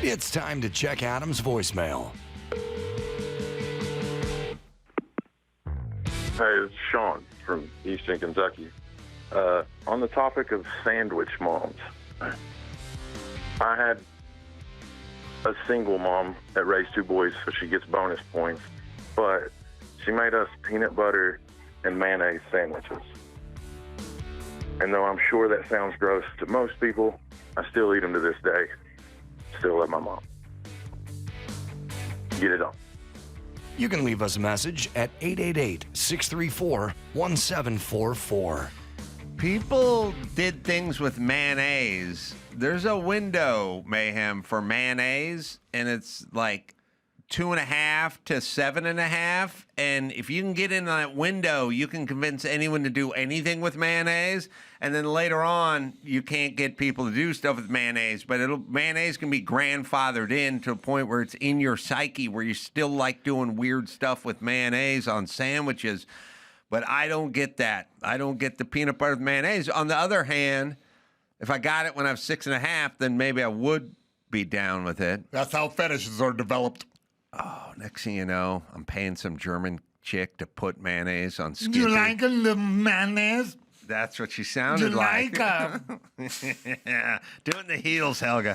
It's time to check Adam's voicemail. Hey, it's Sean from Eastern Kentucky. On the topic of sandwich moms, I had a single mom that raised two boys, so she gets bonus points, but she made us peanut butter and mayonnaise sandwiches. And though I'm sure that sounds gross to most people, I still eat them to this day. Still love my mom. Get it on. You can leave us a message at 888-634-1744. People did things with mayonnaise. There's a window, Mayhem, for mayonnaise, and it's like 2.5 to 7.5. And if you can get in that window, you can convince anyone to do anything with mayonnaise. And then later on, you can't get people to do stuff with mayonnaise. But mayonnaise can be grandfathered in to a point where it's in your psyche, where you still like doing weird stuff with mayonnaise on sandwiches. But I don't get that. I don't get the peanut butter with mayonnaise. On the other hand, if I got it when I was 6.5, then maybe I would be down with it. That's how fetishes are developed. Oh, next thing you know, I'm paying some German chick to put mayonnaise on skimpy. You like a little mayonnaise? That's what she sounded like. Yeah, doing the heels, Helga.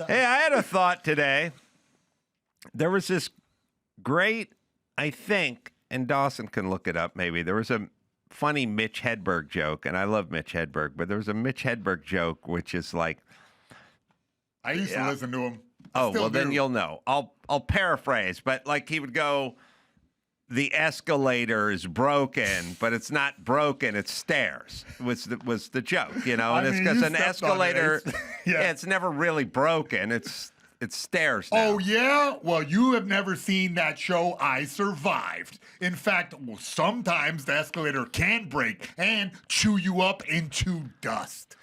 Hey, I had a thought today. There was this great, I think, and Dawson can look it up maybe. There was a funny Mitch Hedberg joke, and I love Mitch Hedberg, but there was a Mitch Hedberg joke which is like, I used to listen to him. Oh, well, then you'll know. I'll paraphrase, but like he would go, the escalator is broken, but it's not broken, it's stairs, was the joke, you know? And it's because an escalator, it's never really broken. It's stairs now. Oh, yeah? Well, you have never seen that show, I Survived. In fact, sometimes the escalator can break and chew you up into dust.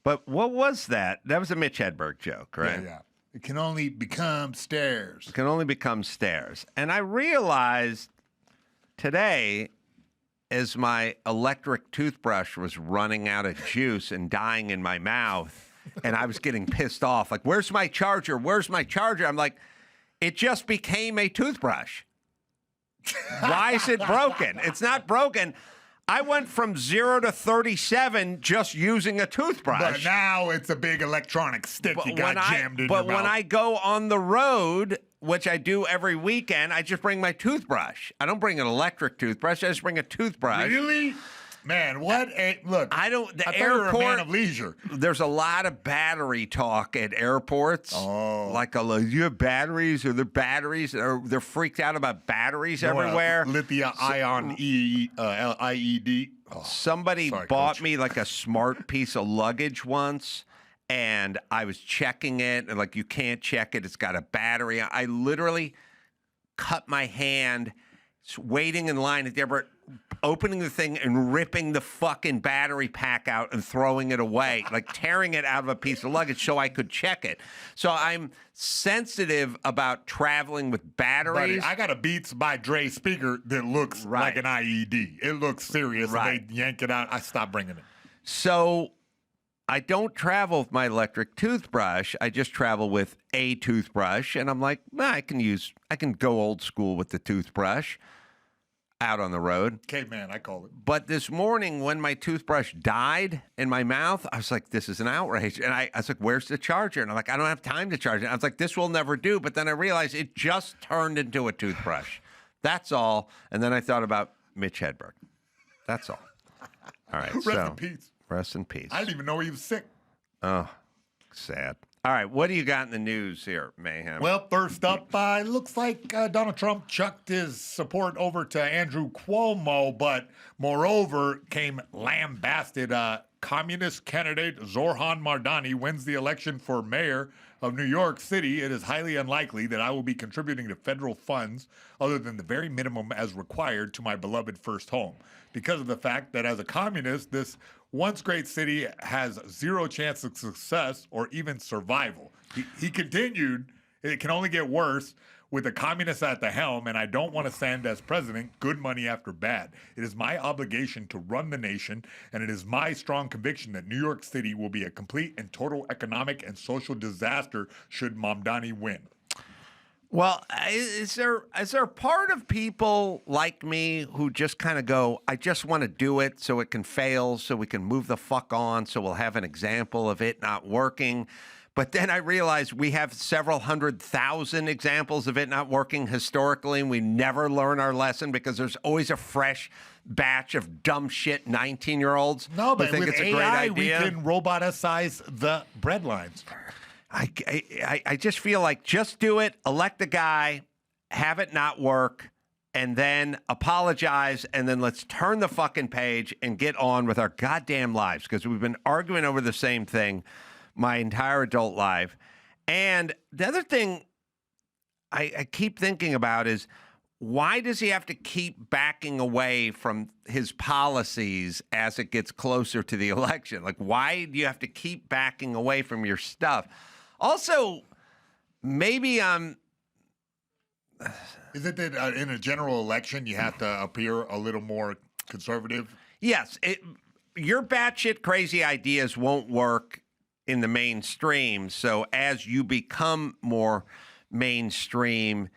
But what was that? That was a Mitch Hedberg joke, right? Yeah. It can only become stairs. It can only become stairs. And I realized today, as my electric toothbrush was running out of juice and dying in my mouth, and I was getting pissed off, like, where's my charger? Where's my charger? I'm like, it just became a toothbrush. Why is it broken? It's not broken. I went from 0 to 37 just using a toothbrush. But now it's a big electronic stick you got jammed in your mouth. But when I go on the road, which I do every weekend, I just bring my toothbrush. I don't bring an electric toothbrush. I just bring a toothbrush. Really? Man, what a look! I thought you were a man of leisure. There's a lot of battery talk at airports. Oh, like you have batteries? Are there batteries? Or they're freaked out about batteries everywhere. Lithium-ion IED. Oh, somebody bought me like a smart piece of luggage once, and I was checking it, and like you can't check it. It's got a battery. I literally cut my hand waiting in line at the airport, opening the thing and ripping the fucking battery pack out and throwing it away, like tearing it out of a piece of luggage so I could check it. So I'm sensitive about traveling with batteries. Buddy, I got a Beats by Dre speaker that looks like an IED. It looks serious. Right. And they yank it out. I stopped bringing it. So I don't travel with my electric toothbrush. I just travel with a toothbrush. And I'm like, I can go old school with the toothbrush out on the road. Caveman, I call it. But this morning when my toothbrush died in my mouth, I was like, this is an outrage. And I was like, where's the charger? And I'm like, I don't have time to charge it. I was like, this will never do. But then I realized it just turned into a toothbrush. That's all. And then I thought about Mitch Hedberg. That's all. All right. Rest in peace. Rest in peace. I didn't even know he was sick. Oh, sad. All right, what do you got in the news here, Mayhem? Well, first up, looks like Donald Trump chucked his support over to Andrew Cuomo, but moreover came lambasted. Communist candidate Zohran Mamdani wins the election for mayor of New York City. It is highly unlikely that I will be contributing to federal funds other than the very minimum as required to my beloved first home, because of the fact that as a communist, this once great city has zero chance of success or even survival. He continued, it can only get worse. with the communists at the helm, and I don't want to stand as president, good money after bad. It is my obligation to run the nation, and it is my strong conviction that New York City will be a complete and total economic and social disaster should Mamdani win. Well, is there a part of people like me who just kind of go, I just want to do it so it can fail, so we can move the fuck on, so we'll have an example of it not working? But then I realize we have several 100,000 examples of it not working historically, and we never learn our lesson because there's always a fresh batch of dumb shit 19-year-olds No, but who think with it's a AI, great idea. we can roboticize the bread lines. I just feel like just do it, elect a guy, have it not work, and then apologize, and then let's turn the fucking page and get on with our goddamn lives, because we've been arguing over the same thing my entire adult life. And the other thing I keep thinking about is, why does he have to keep backing away from his policies as it gets closer to the election? Like, why do you have to keep backing away from your stuff? Also, maybe I'm... Is it that in a general election you have to appear a little more conservative? Yes. Your batshit crazy ideas won't work in the mainstream. So as you become more mainstream,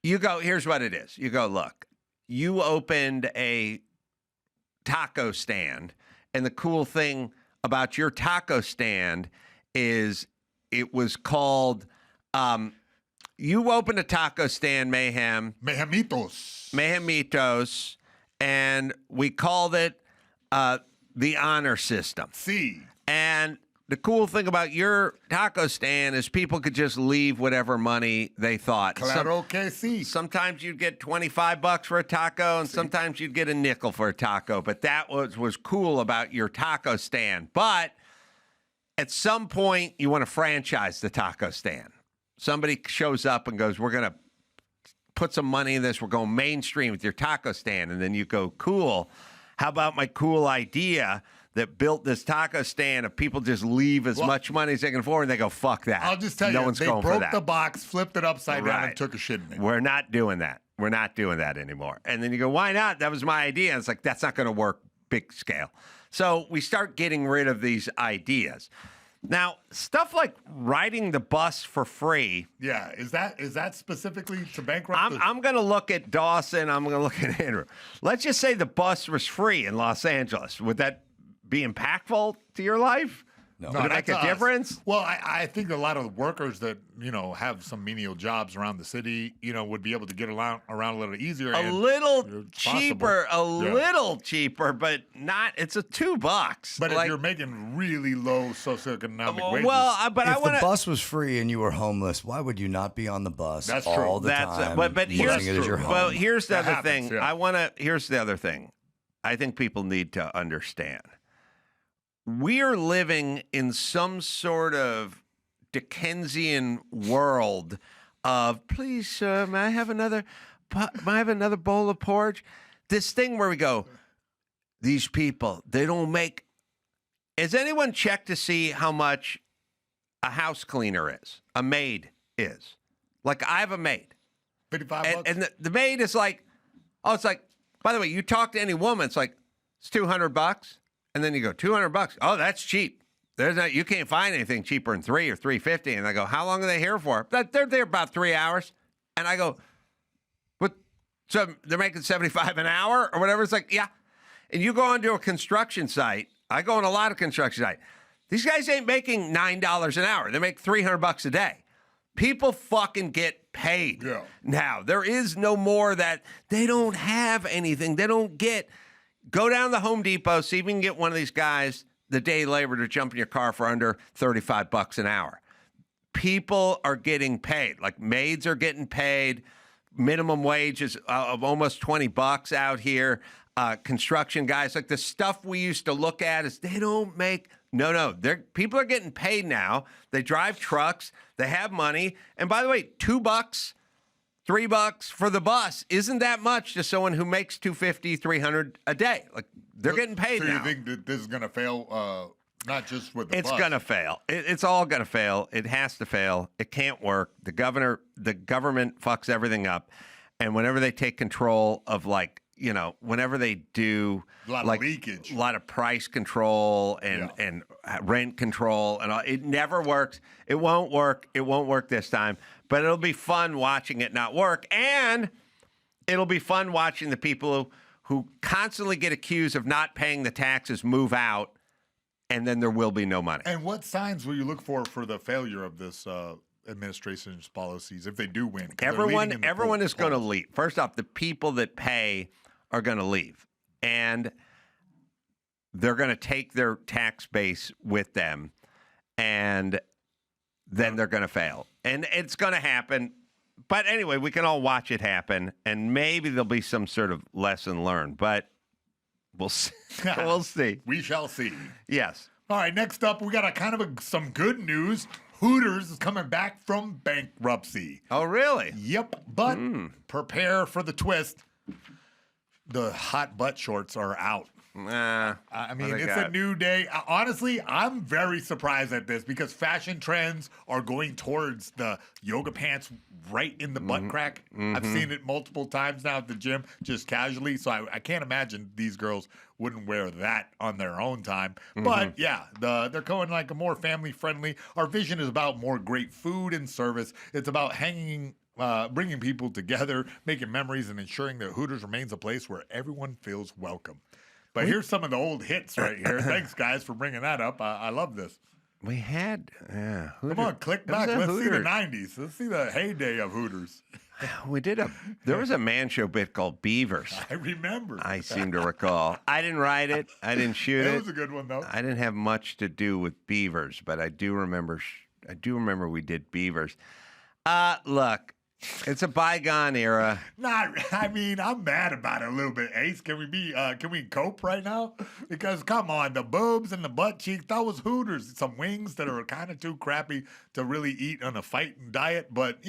you go, here's what it is. You go, look, you opened a taco stand, and the cool thing about your taco stand is it was called, you opened a taco stand, Mayhem. Mayhemitos. And we called it the honor system. See. And the cool thing about your taco stand is people could just leave whatever money they thought. Claro que sí. Sometimes you'd get $25 for a taco, and sometimes you'd get a nickel for a taco. But that was cool about your taco stand. But at some point, you want to franchise the taco stand. Somebody shows up and goes, we're going to put some money in this. We're going mainstream with your taco stand. And then you go, cool. How about my cool idea that built this taco stand if people just leave as much money as they can afford, and they go, fuck that. I'll just tell no you, one's they going for broke that. the box, flipped it upside down, Right. and took a shit in it. We're not doing that. We're not doing that anymore. And then you go, why not? That was my idea. And it's like, that's not going to work big scale. So we start getting rid of these ideas. Now, stuff like riding the bus for free. Yeah, is that specifically to bankrupt? I'm going to look at Dawson. I'm going to look at Andrew. Let's just say the bus was free in Los Angeles. Would that be impactful to your life? No. Would it make a difference? Well, I think a lot of workers that, have some menial jobs around the city, would be able to get around a little easier. A little it's cheaper, possible. little cheaper, but not. It's a $2. But if you're making really low socioeconomic wages, but I If want the bus was free and you were homeless, why would you not be on the bus That's all true. the time? But using here's it as your home? well, here's the That other happens, thing. yeah. Here's the other thing. I think people need to understand. We're living in some sort of Dickensian world of, please, sir, may I have another bowl of porridge? This thing where we go, these people, they don't make. Has anyone checked to see how much a house cleaner is, a maid is? Like, I have a maid. $55. And the maid is like, it's like, by the way, you talk to any woman, it's like, it's $200. And then you go, $200. Oh, that's cheap. You can't find anything cheaper than $300 or $350. And I go, how long are they here for? They're there about 3 hours. And I go, what? So they're making $75 an hour or whatever? It's like, yeah. And you go onto a construction site. I go on a lot of construction sites. These guys ain't making $9 an hour. They make $300 a day. People fucking get paid. Yeah. Now, there is no more that they don't have anything. They don't get. Go down to Home Depot, see if you can get one of these guys, the day labor, to jump in your car for under $35 an hour. People are getting paid. Like, maids are getting paid. Minimum wage is of almost $20 out here. Construction guys, like the stuff we used to look at is they don't make. No. People are getting paid now. They drive trucks. They have money. And by the way, $2, $3 for the bus isn't that much to someone who makes $250, $300 a day. Like, they're getting paid so now. you think that this is going to fail not just with the It's bus. going to fail. It's all going to fail. It has to fail. It can't work. The government fucks everything up. And whenever they take control of, like, you know, whenever they do A lot of leakage. a lot of price control and rent control and all, it never works. It won't work. It won't work this time. But it'll be fun watching it not work. And it'll be fun watching the people who constantly get accused of not paying the taxes move out, and then there will be no money. And what signs will you look for the failure of this administration's policies if they do win? 'Cause they're leading in the Everyone is going to polls. leave. First off, the people that pay are going to leave, and they're going to take their tax base with them, and then they're going to fail. And it's going to happen. But anyway, we can all watch it happen, and maybe there'll be some sort of lesson learned. But we'll see. We'll see. We shall see. Yes. All right, next up, we got some good news. Hooters is coming back from bankruptcy. Oh, really? Yep, but prepare for the twist. The hot butt shorts are out. Nah. I mean, what I it's got? a new day. Honestly, I'm very surprised at this because fashion trends are going towards the yoga pants right in the butt crack. I've seen it multiple times now at the gym, just casually. So I can't imagine these girls wouldn't wear that on their own time. But yeah, they're going like a more family friendly. Our vision is about more great food and service. It's about bringing people together, making memories, and ensuring that Hooters remains a place where everyone feels welcome. But here's some of the old hits right here. Thanks, guys, for bringing that up. I love this. We had, Come on, click back. Let's see the 90s. Let's see the heyday of Hooters. There was a man show bit called Beavers. I remember. I seem to recall. I didn't write it. I didn't shoot it. It was a good one, though. I didn't have much to do with Beavers, but I do remember. We did Beavers. Look, it's a bygone era. I'm mad about it a little bit, Ace. Can we cope right now? Because come on, the boobs and the butt cheeks, that was Hooters. Some wings that are kind of too crappy to really eat on a fighting diet, but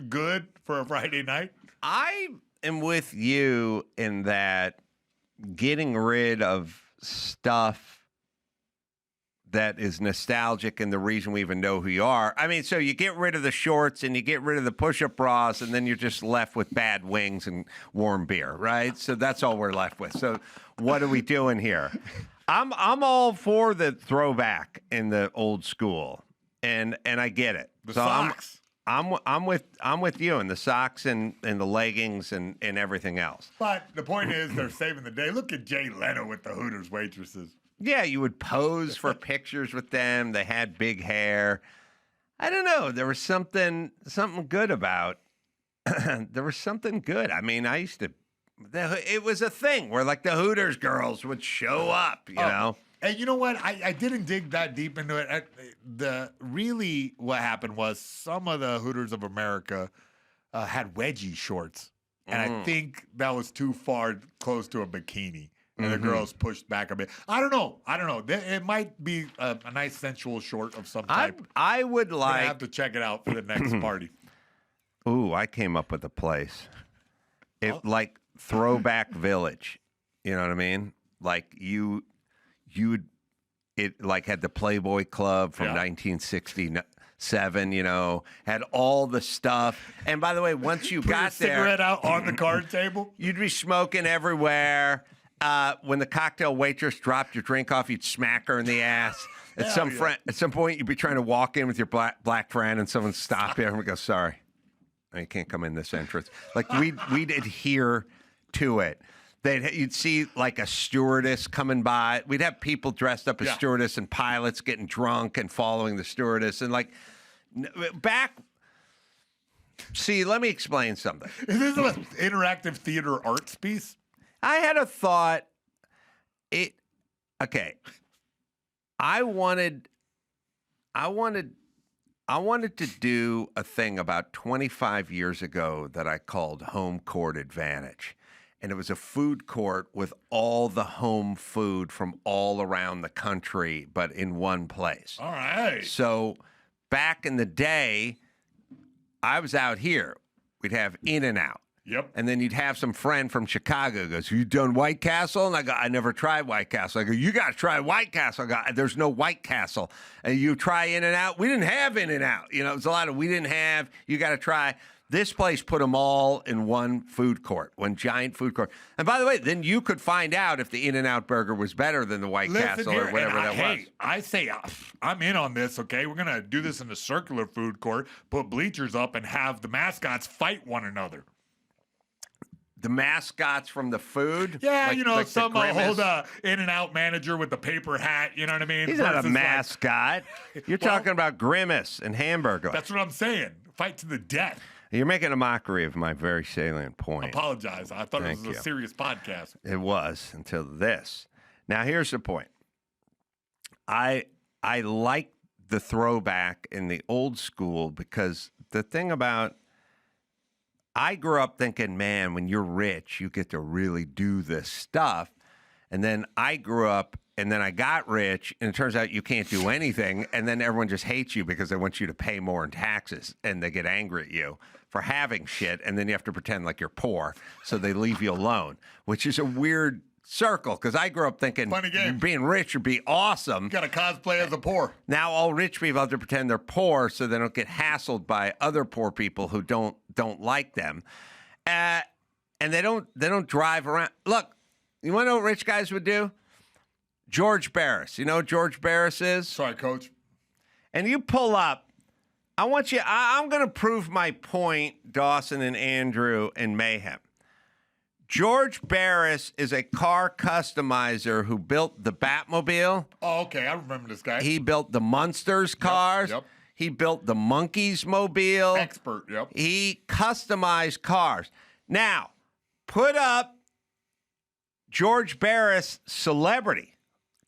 good for a Friday night. I am with you in that getting rid of stuff that is nostalgic and the reason we even know who you are. I mean, so you get rid of the shorts and you get rid of the push-up bras, and then you're just left with bad wings and warm beer, right? So that's all we're left with. So what are we doing here? I'm all for the throwback in the old school, and I get it. The so socks. I'm with you in the socks and the leggings and everything else. But the point is, they're saving the day. Look at Jay Leno with the Hooters waitresses. Yeah, you would pose for pictures with them. They had big hair. I don't know. There was something good about. There was something good. I mean, I used to. It was a thing where like the Hooters girls would show up. You know. And you know what? I didn't dig that deep into it. What happened was some of the Hooters of America had wedgie shorts, and I think that was too far close to a bikini. And the girls pushed back a bit. I don't know. It might be a nice sensual short of some type. I would like. I have to check it out for the next party. Ooh, I came up with a place. Like Throwback Village. You know what I mean? Like it like had the Playboy Club from 1967. Had all the stuff. And by the way, once you Put your got there, cigarette out on the card table. you'd be smoking everywhere. When the cocktail waitress dropped your drink off, you'd smack her in the ass. At some point, you'd be trying to walk in with your black friend, and someone stop you and would go, "Sorry, you can't come in this entrance." Like we'd adhere to it. You'd see like a stewardess coming by. We'd have people dressed up as stewardess and pilots getting drunk and following the stewardess, and like back. See, let me explain something. Is this an interactive theater arts piece? I had a thought. Okay. I wanted to do a thing about 25 years ago that I called Home Court Advantage. And it was a food court with all the home food from all around the country, but in one place. All right. So back in the day, I was out here. We'd have In-N-Out. Yep. And then you'd have some friend from Chicago who goes, "You done White Castle?" And I go, "I never tried White Castle." I go, "You got to try White Castle." I go, "There's no White Castle." And you try In-N-Out. We didn't have In-N-Out. You know, it's a lot of we didn't have. You got to try. This place put them all in one food court, one giant food court. And by the way, then you could find out if the In-N-Out burger was better than the White Castle or whatever that was. Hey, I say I'm in on this, okay? We're going to do this in the circular food court, put bleachers up, and have the mascots fight one another. The mascots from the food? Yeah, like, you know, like some Grimace? old In-N-Out manager with the paper hat, you know what I mean? He's not a Versus, like, mascot. You're talking about Grimace and Hamburger. that's what I'm saying. Fight to the death. You're making a mockery of my very salient point. Apologize. I thought Thank it was you. a serious podcast. It was until this. Now, here's the point. I like the throwback in the old school because the thing about I grew up thinking, man, when you're rich, you get to really do this stuff. And then I grew up and then I got rich, and it turns out you can't do anything. And then everyone just hates you because they want you to pay more in taxes, and they get angry at you for having shit. And then you have to pretend like you're poor, so they leave you alone, which is a weird circle because I grew up thinking Funny game. being rich would be awesome. You got to cosplay as a poor. Now all rich people have to pretend they're poor so they don't get hassled by other poor people who don't like them, and they don't drive around. Look, you want to know what rich guys would do? George Barris. You know what George Barris is? Sorry, Coach. And you pull up. I want you. I'm going to prove my point, Dawson and Andrew and Mayhem. George Barris is a car customizer who built the Batmobile. Oh, okay. I remember this guy. He built the Munsters cars. Yep. He built the Monkeys mobile. Expert, yep. He customized cars. Now, put up George Barris celebrity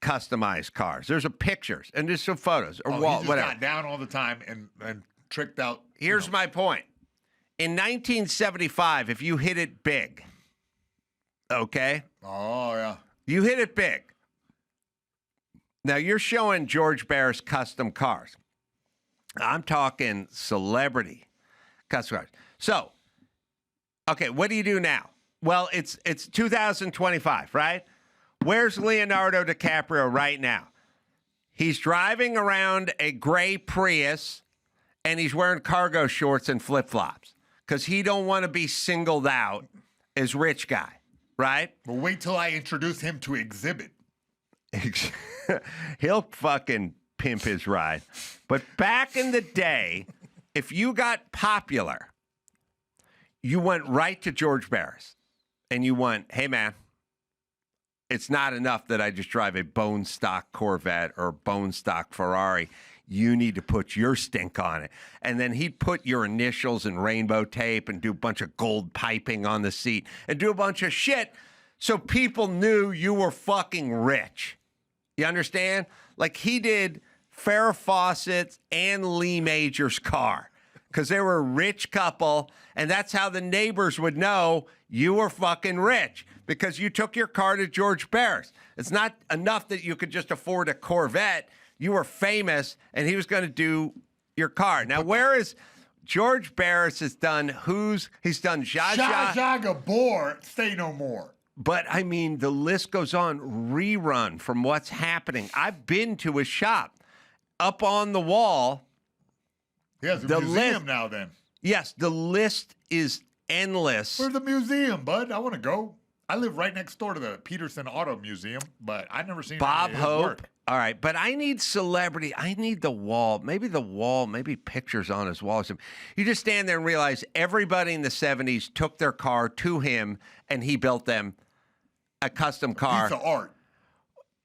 customized cars. There's a pictures and there's some photos or He just whatever. got down all the time and tricked out. Here's my point. In 1975, if you hit it big, okay? Oh, yeah. You hit it big. Now, you're showing George Barris custom cars. I'm talking celebrity custom cars. So, okay, what do you do now? Well, it's 2025, right? Where's Leonardo DiCaprio right now? He's driving around a gray Prius, and he's wearing cargo shorts and flip-flops because he don't want to be singled out as rich guy, right? Well, wait till I introduce him to Exhibit. He'll fucking pimp his ride. But back in the day, if you got popular, you went right to George Barris and you went, "Hey, man, it's not enough that I just drive a bone stock Corvette or bone stock Ferrari. You need to put your stink on it." And then he'd put your initials in rainbow tape and do a bunch of gold piping on the seat and do a bunch of shit so people knew you were fucking rich. You understand? Like he did Farrah Fawcett's and Lee Major's car because they were a rich couple, and that's how the neighbors would know you were fucking rich because you took your car to George Barris. It's not enough that you could just afford a Corvette. You were famous, and he was going to do your car. Now, where is George Barris has done he's done Zsa Zsa Zsa. Zsa Gabor, say no more. But, I mean, the list goes on. Rerun from what's happening. I've been to his shop. Up on the wall. He has a The museum list- now then. Yes, the list is endless. Where's the museum, bud? I want to go. I live right next door to the Peterson Auto Museum, but I've never seen Bob any of his Hope. work. All right, but I need celebrity. I need the wall. Maybe pictures on his wall. You just stand there and realize everybody in the 70s took their car to him and he built them a custom car. Piece of art.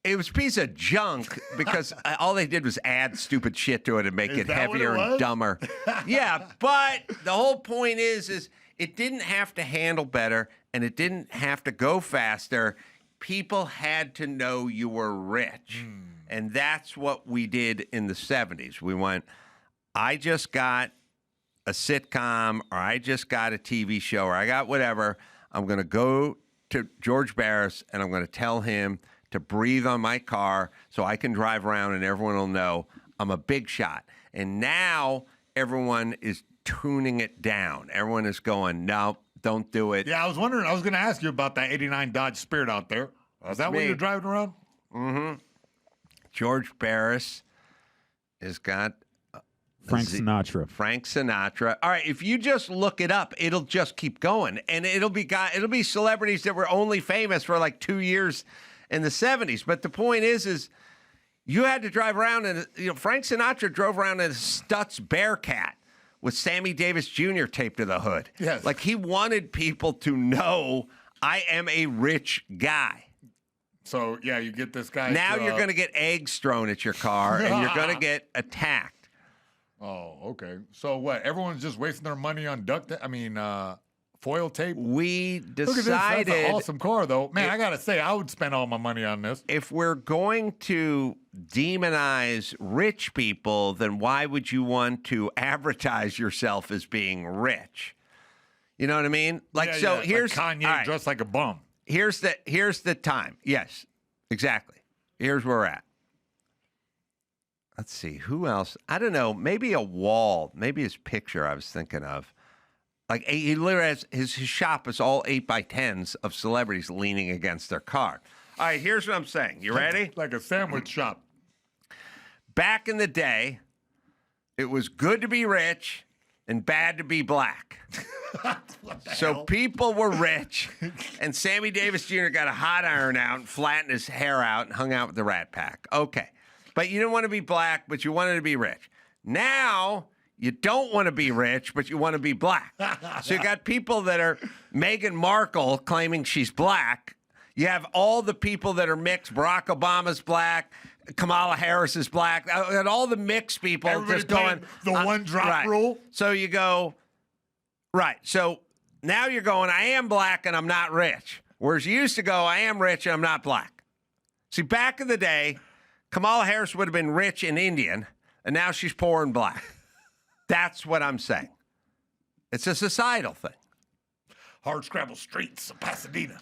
It was a piece of junk because all they did was add stupid shit to it and make Is it that what heavier it and was? dumber. Yeah, but the whole point is it didn't have to handle better and it didn't have to go faster. People had to know you were rich. And that's what we did in the 70s. We went, I just got a sitcom or I just got a TV show or I got whatever. I'm going to go to George Barris and I'm going to tell him to breathe on my car so I can drive around and everyone will know I'm a big shot. And now everyone is tuning it down. Everyone is going, no, Don't do it. Yeah, I was wondering. I was going to ask you about that '89 Dodge Spirit out there. Is that what me. you're driving around? George Barris has got Frank Sinatra. All right, if you just look it up, it'll just keep going, and it'll be celebrities that were only famous for like 2 years in the 70s. But the point is you had to drive around, and Frank Sinatra drove around in a Stutz Bearcat with Sammy Davis Jr. taped to the hood. Yes. Like he wanted people to know I am a rich guy. So, yeah, you get this guy. Now you're going to get eggs thrown at your car, and you're going to get attacked. Oh, okay. So what? Everyone's just wasting their money on foil tape? We decided. Look at this. That's an awesome car, though. Man, I got to say, I would spend all my money on this. If we're going to demonize rich people, then why would you want to advertise yourself as being rich? You know what I mean? Here's like Kanye right, dressed like a bum. Here's the time. Yes, exactly. Here's where we're at. Let's see. Who else? I don't know. Maybe a wall. Maybe his picture I was thinking of. Like he literally has his shop is all 8x10s of celebrities leaning against their car. All right, here's what I'm saying. You ready? Like a sandwich shop. Back in the day, it was good to be rich and bad to be black. So people were rich, and Sammy Davis Jr. got a hot iron out and flattened his hair out and hung out with the Rat Pack. Okay. But you didn't want to be black, but you wanted to be rich. Now, you don't want to be rich, but you want to be black. So you got people that are Meghan Markle claiming she's black. You have all the people that are mixed. Barack Obama's black. Kamala Harris is black. And all the mixed people Everybody just going. the one drop right. rule. So you go, right. So now you're going, I am black and I'm not rich. Whereas you used to go, I am rich and I'm not black. See, back in the day, Kamala Harris would have been rich and Indian, and now she's poor and black. That's what I'm saying. It's a societal thing. Hard scrabble streets of Pasadena.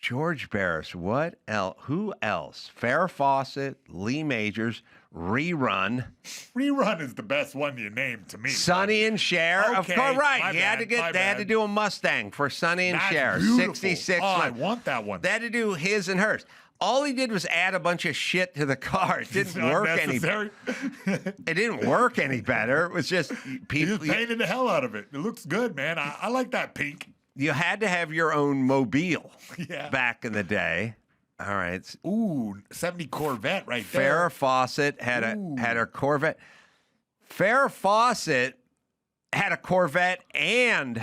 George Barris, what else? Who else? Farrah Fawcett, Lee Majors, Rerun. Rerun is the best one you named to me. Sonny and Cher. Okay, Of course, right. they had to do a Mustang for Sonny and That's Cher. beautiful. 66. Oh, I want that one. They had to do his and hers. All he did was add a bunch of shit to the car. It didn't work any better. It didn't work any better. It was just people. You just painted the hell out of it. It looks good, man. I like that pink. You had to have your own mobile Yeah. back in the day. All right. Ooh, 70 Corvette right there. Farrah Fawcett had a Corvette. Farrah Fawcett had a Corvette and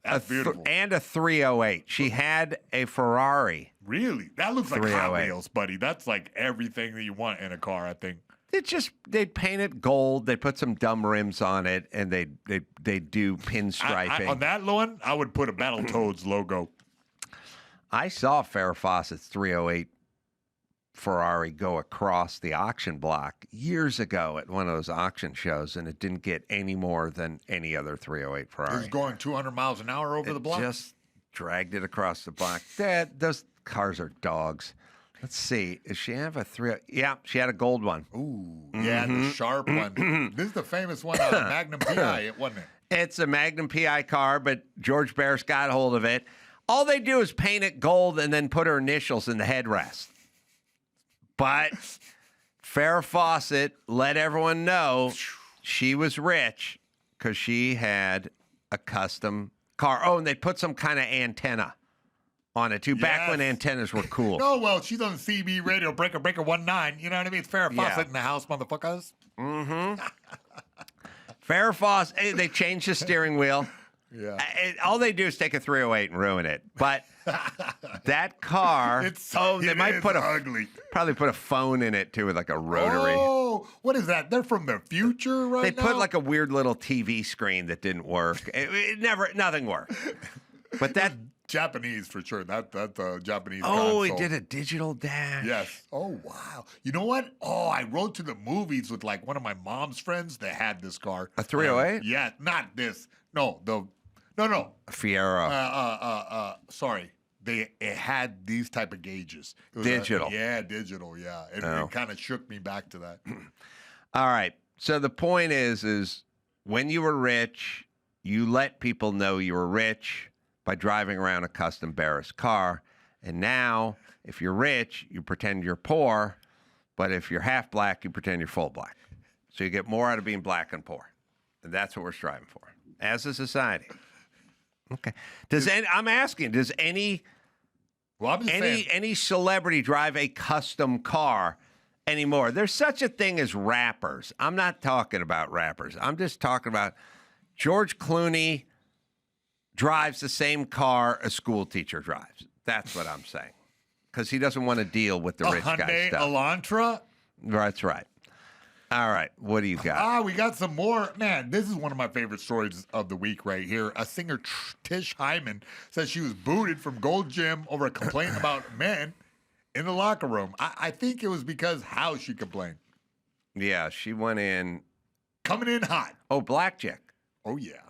That's beautiful. and a 308. She had a Ferrari. Really? That looks like Hot 308. Wheels, buddy. That's like everything that you want in a car, I think. They'd paint it gold. They put some dumb rims on it, and they do pinstriping. On that one, I would put a Battletoads logo. I saw Farrah Fawcett's 308 Ferrari go across the auction block years ago at one of those auction shows, and it didn't get any more than any other 308 It Ferrari. was going 200 miles an hour over the block. Just dragged it across the block. Those cars are dogs. Let's see. Does she have a 308? Yeah, she had a gold one. Ooh, yeah, the sharp one. This is the famous one out of Magnum PI, wasn't it? It's a Magnum PI car, but George Barris got hold of it. All they do is paint it gold and then put her initials in the headrest. But Farrah Fawcett let everyone know she was rich because she had a custom car. Oh, and they put some kind of antenna on it, too, back when antennas were cool. Oh, well, she's on CB radio, Breaker 19. You know what I mean? It's Farrah Fawcett in the house, motherfuckers. Mm-hmm. Farrah Fawcett, they changed the steering wheel. Yeah. All they do is take a 308 and ruin it. But that car, they might put ugly. Probably put a phone in it too, with like a rotary. Oh, what is that? They're from the future, right? They now? put like a weird little TV screen that didn't work. Nothing worked. But that Japanese for sure. That's a Japanese. Oh, console. he did a digital dash. Yes. Oh, wow. You know what? Oh, I rode to the movies with like one of my mom's friends that had this car. A 308? Yeah, not this. No, no. A Fiero. Sorry. It had these type of gauges. It was Digital. Digital, yeah. It kind of shook me back to that. All right. So the point is when you were rich, you let people know you were rich. by driving around a custom Barris car. And now, if you're rich, you pretend you're poor. But if you're half black, you pretend you're full black. So you get more out of being black and poor. And that's what we're striving for as a society. Okay. I'm asking, does any celebrity drive a custom car anymore? There's such a thing as rappers. I'm not talking about rappers. I'm just talking about George Clooney drives the same car a school teacher drives. That's what I'm saying. Because he doesn't want to deal with the rich guy Hyundai stuff. Elantra? That's right. All right. What do you got? We got some more. Man, this is one of my favorite stories of the week right here. A singer, Tish Hyman, says she was booted from Gold Gym over a complaint about men in the locker room. I think it was because how she complained. Yeah, she went in. Coming in hot. Oh, blackjack. Oh, yeah.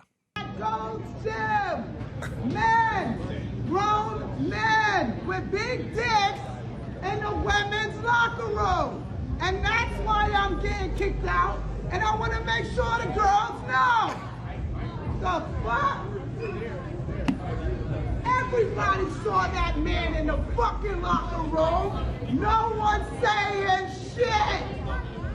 Gold Gym! Men! Grown men with big dicks in the women's locker room. And that's why I'm getting kicked out. And I want to make sure the girls know. The fuck? Everybody saw that man in the fucking locker room. No one's saying shit.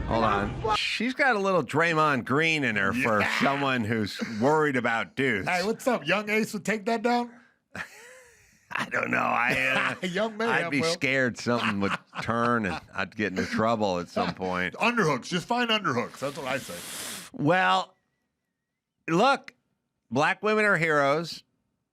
Hold on. She's got a little Draymond Green in her for someone who's worried about dudes. Hey, what's up? Young Ace would take that down? I don't know. Young man, I'd be scared something would turn and I'd get into trouble at some point. Underhooks. Just find underhooks. That's what I say. Well, look, black women are heroes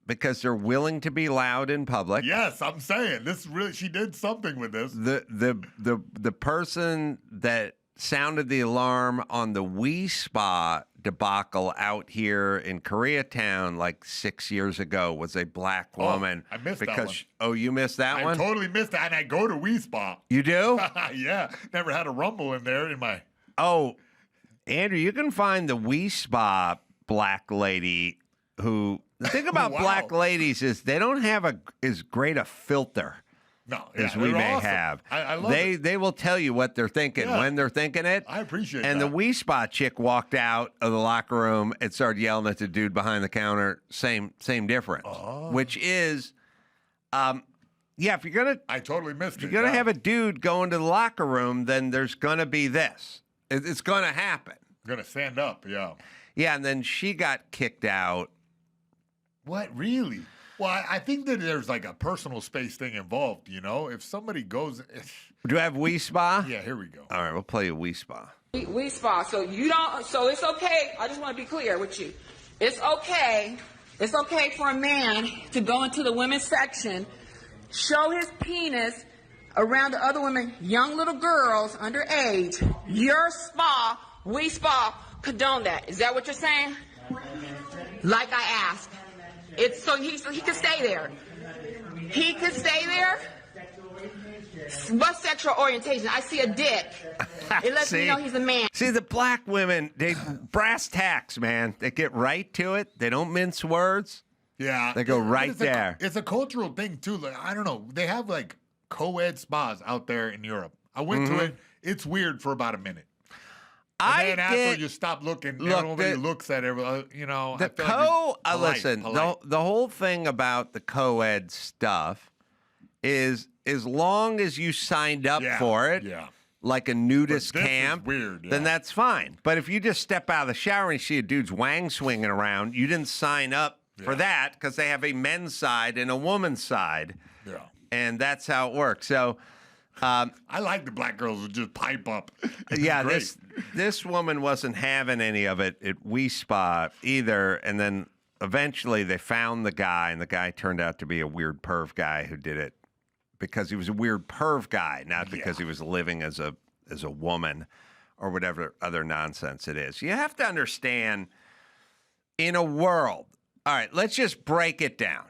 because they're willing to be loud in public. Yes, I'm saying this really. She did something with this. The person that sounded the alarm on the Wee Spa debacle out here in Koreatown like 6 years ago was a black woman. I missed that one. You missed that one? I totally missed that, and I go to Wee Spa. You do? Yeah, never had a rumble in there in my. Oh, Andrew, you can find the Wee Spa black lady who. The thing about black ladies is they don't have as great a filter. No, as we may awesome. have. I love it. They will tell you what they're thinking when they're thinking it. I appreciate and that. And the Wee Spa chick walked out of the locker room and started yelling at the dude behind the counter. Same difference. Which is, if you're gonna, I totally missed it. If you're gonna have a dude go into the locker room, then there's gonna be this. It's gonna happen. Gonna stand up, yeah. Yeah, and then she got kicked out. What, really? Well, I think that there's like a personal space thing involved, you know? If somebody goes... Do you have Wee Spa? Yeah, here we go. All right, we'll play a Wee Spa. Wee Spa, so it's okay, I just want to be clear with you. It's okay for a man to go into the women's section, show his penis around the other women, young little girls, underage. Your spa, Wee Spa, condone that. Is that what you're saying? Like I asked. It's so he can stay there. He can stay there. What sexual orientation? I see a dick. It lets me know he's a man. See, the black women, they brass tacks, man. They get right to it. They don't mince words. Yeah. They go right there. It's a cultural thing, too. Like, I don't know. They have, like, co-ed spas out there in Europe. I went to it. It's weird for about a minute. And then after you stop looking, everybody looks at it, you know. Listen, the whole thing about the co-ed stuff is as long as you signed up for it, like a nudist camp, then that's fine. But if you just step out of the shower and see a dude's wang swinging around, you didn't sign up for that because they have a men's side and a woman's side. Yeah. And that's how it works. So... I like the black girls who just pipe up. This woman wasn't having any of it at Wee Spa either. And then eventually they found the guy, and the guy turned out to be a weird perv guy who did it because he was a weird perv guy, not because he was living as a woman or whatever other nonsense it is. You have to understand, in a world, all right, let's just break it down.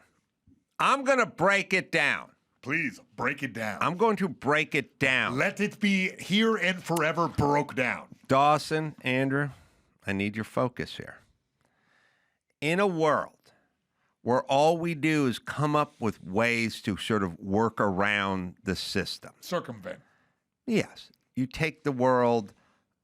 I'm going to break it down. Please, break it down. I'm going to break it down. Let it be here and forever broke down. Dawson, Andrew, I need your focus here. In a world where all we do is come up with ways to sort of work around the system. Circumvent. Yes. You take the world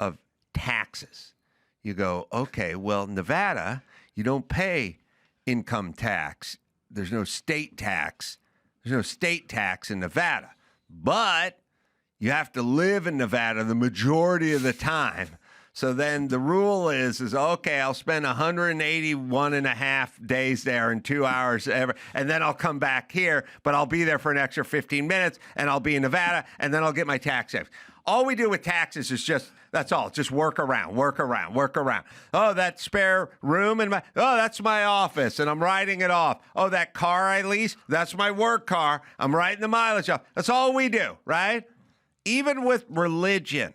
of taxes. You go, okay, well, Nevada, you don't pay income tax there's no state tax. There's no state tax in Nevada. But you have to live in Nevada the majority of the time. So then the rule is okay, I'll spend 181 and a half days there and 2 hours ever, and then I'll come back here, but I'll be there for an extra 15 minutes, and I'll be in Nevada, and then I'll get my tax savings. All we do with taxes is that's all. Just work around. Oh, that spare room that's my office, and I'm writing it off. Oh, that car I lease, that's my work car. I'm writing the mileage off. That's all we do, right? Even with religion,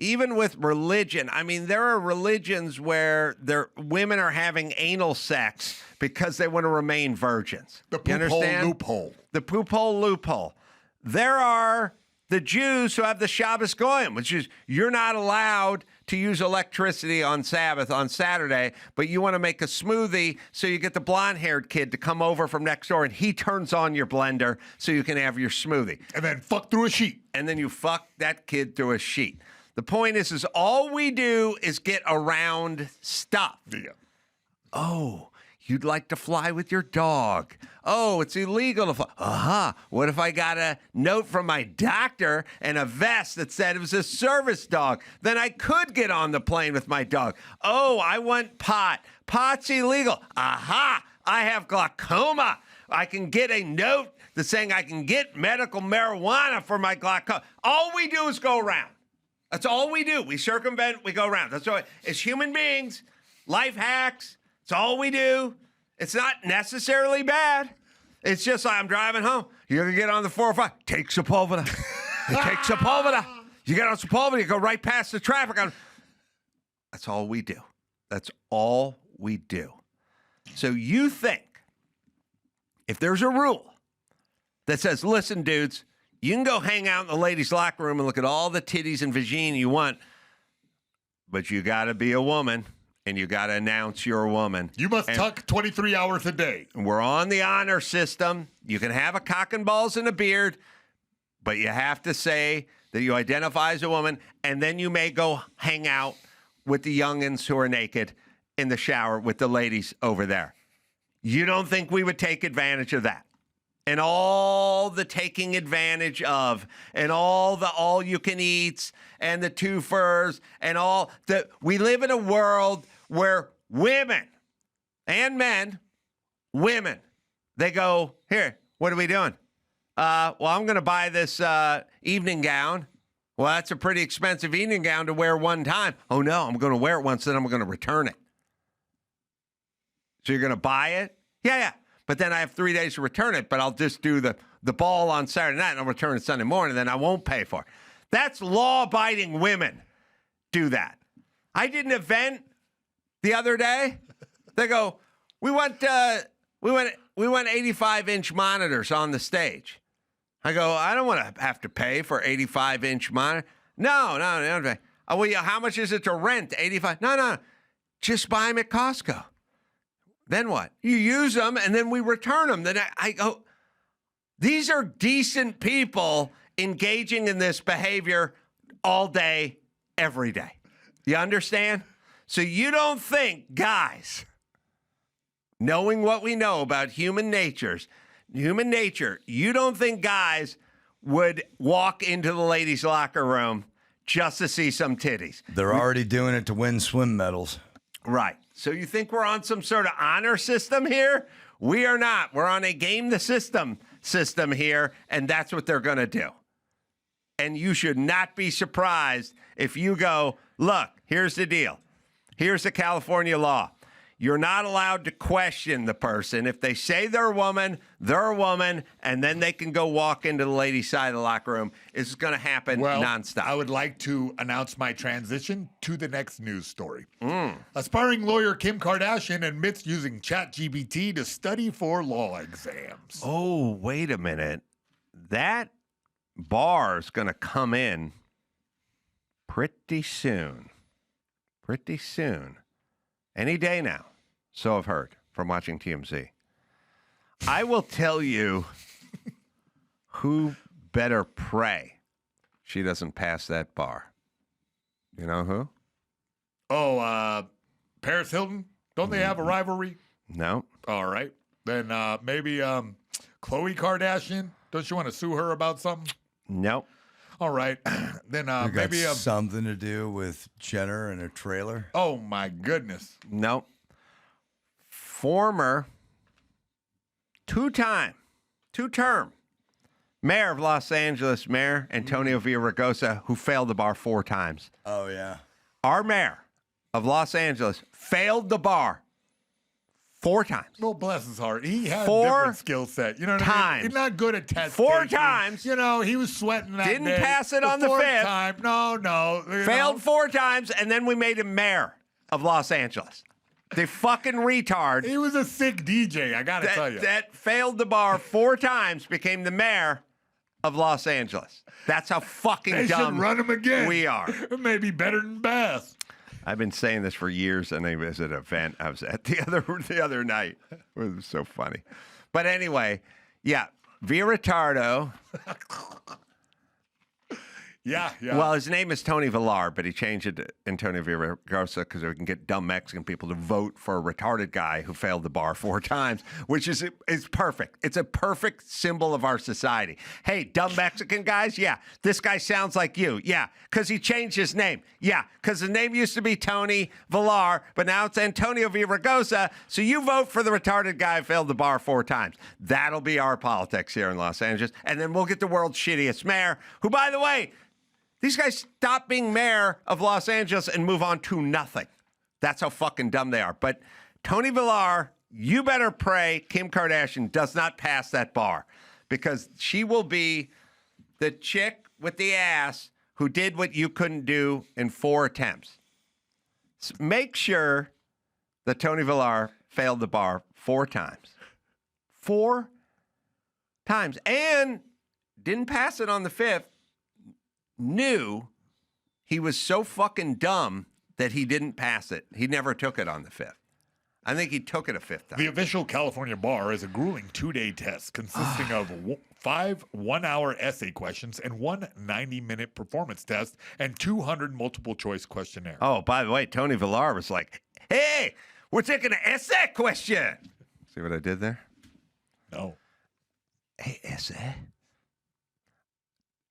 I mean, there are religions where women are having anal sex because they want to remain virgins. The poop hole loophole. The poop hole loophole. There are the Jews who have the Shabbos Goyim, which is you're not allowed to use electricity on Sabbath, on Saturday, but you want to make a smoothie, so you get the blonde-haired kid to come over from next door, and he turns on your blender so you can have your smoothie. And then fuck through a sheet. And then you fuck that kid through a sheet. The point is all we do is get around stuff. Yeah. Oh, you'd like to fly with your dog. Oh, it's illegal to fly. What if I got a note from my doctor and a vest that said it was a service dog? Then I could get on the plane with my dog. Oh, I want pot. Pot's illegal. I have glaucoma. I can get a note that's saying I can get medical marijuana for my glaucoma. All we do is go around. That's all we do. We circumvent, we go around. That's all. As human beings, life hacks, it's all we do. It's not necessarily bad. It's just like I'm driving home. You're going to get on the 405. Take Sepulveda. Take Sepulveda. You get on Sepulveda, you go right past the traffic. That's all we do. That's all we do. So you think if there's a rule that says, listen, dudes, you can go hang out in the ladies' locker room and look at all the titties and vagina you want, but you got to be a woman, and you got to announce you're a woman. You must tuck 23 hours a day. We're on the honor system. You can have a cock and balls and a beard, but you have to say that you identify as a woman, and then you may go hang out with the youngins who are naked in the shower with the ladies over there. You don't think we would take advantage of that? And all the taking advantage of, and all the all-you-can-eats, and the twofers, and all that. We live in a world where women and men, women, they go, here, what are we doing? Well, I'm going to buy this evening gown. Well, that's a pretty expensive evening gown to wear one time. Oh, no, I'm going to wear it once, then I'm going to return it. So you're going to buy it? Yeah. But then I have 3 days to return it, but I'll just do the ball on Saturday night and I'll return it Sunday morning, then I won't pay for it. That's law-abiding women do that. I did an event the other day. They go, we want 85-inch monitors on the stage. I go, I don't want to have to pay for 85-inch monitor. No. Well, yeah, how much is it to rent 85? No. Just buy them at Costco. Then what? You use them, and then we return them. Then I go, these are decent people engaging in this behavior all day, every day. You understand? So you don't think, guys, knowing what we know about human nature, you don't think guys would walk into the ladies' locker room just to see some titties. They're already doing it to win swim medals. Right. So you think we're on some sort of honor system here? We are not. We're on a game the system here, and that's what they're going to do. And you should not be surprised if you go, look, here's the deal. Here's the California law. You're not allowed to question the person. If they say they're a woman, and then they can go walk into the ladies' side of the locker room. It's going to happen nonstop. I would like to announce my transition to the next news story. Aspiring lawyer Kim Kardashian admits using ChatGPT to study for law exams. Oh, wait a minute. That bar is going to come in pretty soon. Any day now. So I've heard from watching TMZ. I will tell you who better pray she doesn't pass that bar. You know who? Oh, Paris Hilton? Don't they have a rivalry? No. All right. Then maybe Khloe Kardashian. Don't you want to sue her about something? Nope. All right. Then Maybe maybe something to do with Jenner and her trailer. Oh my goodness. Nope. Former two-term mayor of Los Angeles, Mayor Antonio Villaraigosa, who failed the bar 4 times. Oh, yeah. Our mayor of Los Angeles failed the bar 4 times. Well, bless his heart. He had a 4 different skill set. You know what I mean? times. He's not good at test 4 taking. times. You know, he was sweating that Didn't day. pass it on the 4th 5th. time. No. You Failed know. 4 times, and then we made him mayor of Los Angeles. The fucking retard He was a sick DJ, I got to tell you. that failed the bar 4 times became the mayor of Los Angeles. That's how fucking They dumb should run him again. we are. It may be better than Bass. I've been saying this for years, and it was at an event I was at the other night. It was so funny. But anyway, yeah, Villaraigosa. Yeah. Well, his name is Tony Villar, but he changed it to Antonio Villaraigosa because we can get dumb Mexican people to vote for a retarded guy who failed the bar 4 times, which is perfect. It's a perfect symbol of our society. Hey, dumb Mexican guys, yeah, this guy sounds like you. Yeah, because he changed his name. Yeah, because his name used to be Tony Villar, but now it's Antonio Villaraigosa, so you vote for the retarded guy who failed the bar 4 times. That'll be our politics here in Los Angeles, and then we'll get the world's shittiest mayor, who, by the way, these guys stop being mayor of Los Angeles and move on to nothing. That's how fucking dumb they are. But Tony Villar, you better pray Kim Kardashian does not pass that bar, because she will be the chick with the ass who did what you couldn't do in 4 attempts. So make sure that Tony Villar failed the bar 4 times. 4 times. And didn't pass it on the 5th. Knew he was so fucking dumb that he didn't pass it. He never took it on the 5th. I think he took it a 5th time. The official California bar is a grueling 2-day test consisting of 5 one-hour essay questions and 1 90-minute performance test and 200 multiple-choice questionnaires. Oh, by the way, Tony Villar was like, hey, we're taking an essay question. See what I did there? No. Hey, essay?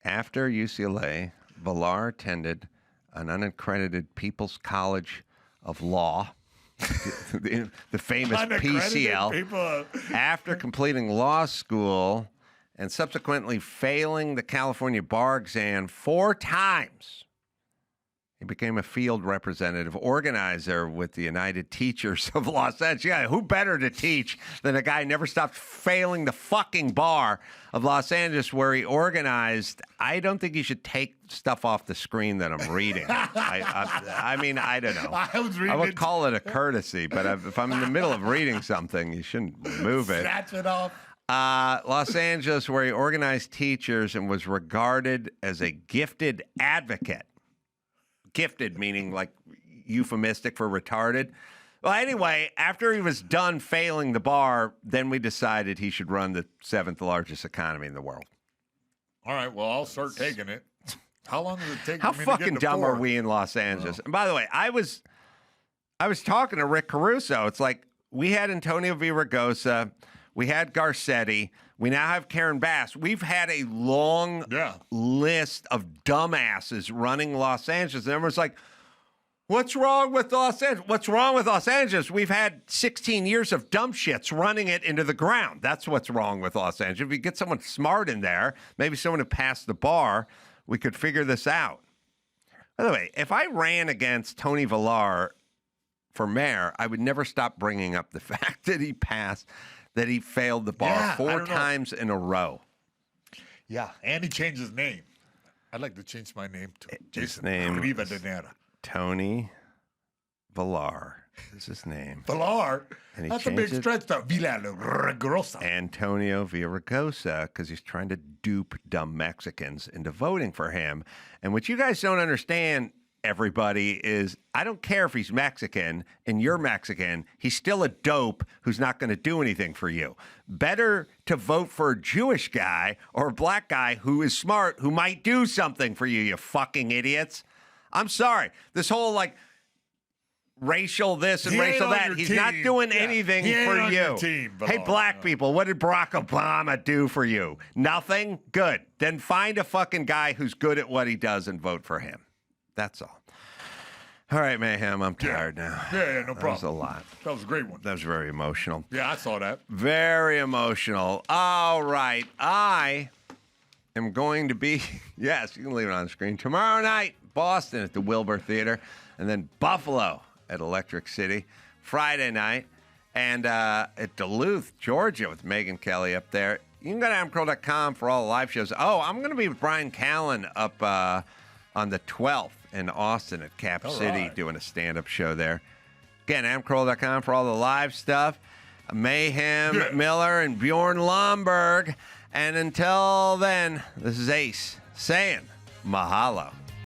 After UCLA, Villar attended an unaccredited People's College of Law, the famous PCL. People. After completing law school and subsequently failing the California bar exam 4 times, he became a field representative organizer with the United Teachers of Los Angeles. Yeah, who better to teach than a guy who never stopped failing the fucking bar of Los Angeles, where he organized. I don't think you should take stuff off the screen that I'm reading. I mean, I don't know. I would call it a courtesy, but if I'm in the middle of reading something, you shouldn't move it. Snatch it off. Los Angeles, where he organized teachers and was regarded as a gifted advocate. Gifted meaning like euphemistic for retarded. Well, anyway, after he was done failing the bar, then we decided he should run the 7th largest economy in the world. All right, well, I'll start taking it. How long does it take How for me fucking to get to dumb 4? are we in Los Angeles? And by the way, I was talking to Rick Caruso. It's like we had Antonio Villaraigosa, we had Garcetti, we now have Karen Bass. We've had a long list of dumbasses running Los Angeles. And everyone's like, what's wrong with Los Angeles? What's wrong with Los Angeles? We've had 16 years of dumb shits running it into the ground. That's what's wrong with Los Angeles. If we get someone smart in there, maybe someone who passed the bar, we could figure this out. By the way, if I ran against Tony Villar for mayor, I would never stop bringing up the fact that he failed the bar 4 times in a row. Yeah, and he changed his name. I'd like to change my name to Jason name Rivadeneira. Tony Villar is his name. Villar? And he That's a big changed it stretch to Villaraigosa. Antonio Villaraigosa, because he's trying to dupe dumb Mexicans into voting for him. And what you guys don't understand, everybody, is I don't care if he's Mexican and you're Mexican, he's still a dope who's not going to do anything for you. Better to vote for a Jewish guy or a black guy who is smart, who might do something for you, you fucking idiots. I'm sorry. This whole, like, racial this and He ain't racial on that. your He's team. not doing Yeah. anything He ain't for on you. your team, Hey, Valor. black people, what did Barack Obama do for you? Nothing? Good. Then find a fucking guy who's good at what he does and vote for him. That's all. All right, Mayhem, I'm tired now. Yeah, no problem. That was a lot. That was a great one. That was very emotional. Yeah, I saw that. Very emotional. All right. I am going to be, yes, you can leave it on the screen. Tomorrow night, Boston at the Wilbur Theater, and then Buffalo at Electric City. Friday night, and at Duluth, Georgia, with Megyn Kelly up there. You can go to amcroll.com for all the live shows. Oh, I'm going to be with Brian Callen up on the 12th in Austin at Cap City right. doing a stand-up show there. Again, amcroll.com for all the live stuff. Mayhem, Miller, and Bjorn Lomberg. And until then, this is Ace saying mahalo.